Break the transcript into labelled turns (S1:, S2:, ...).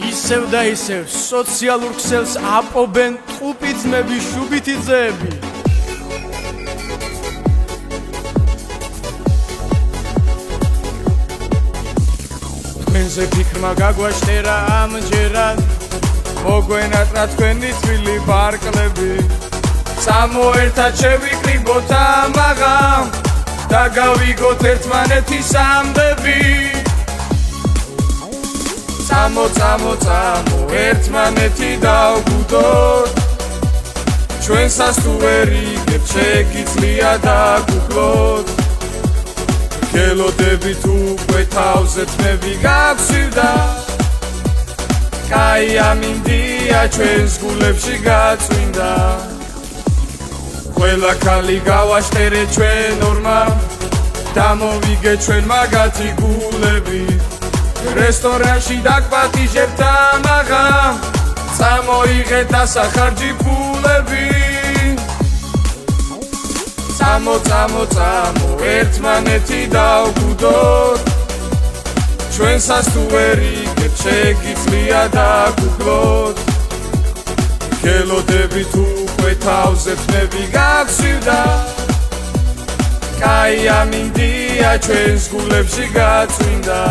S1: ისევ და ისევ სოციალურ ქსელს აპობენ ტყუპიცმები, შუბითი ძეები. თქვენზე ფიქრმა გაგვაშტერა ამჯერად, მოგვენატრა თქვენი თბილი პარკლები. წამოერთად შევიკრიბოთ ამაღამ და გავიგოთ ერთმანეთის ამბები. Samo ერთმანეთი დავგვდოთ, ჩვენსაც თუ ვერ იგებთ შეგიძლია დაგუკლოთ. გელოდებით უკვე თავზე თმები გაგსვირდა, კაი ამინდია ჩვენს გულებში გაწვინდა. ყველა ქალი გავაშტერეთ ჩვენ ორმა, დამოვიგეთ ჩვენ მაგათი გულები. რესტორანში დაგვპატიჟებთ ამაღამ, წამოიღეთ დასახარჯი ფულები. წამო ერთმანეთი დავგვდოთ, ჩვენსაც თუ ვერ იგებთ შეგიძლია დაგუკლოთ. გელოდებით უკვე თავზე თმები გაგსვირდა, კაი ამინდია ჩვენს გულებში გაწვინდა.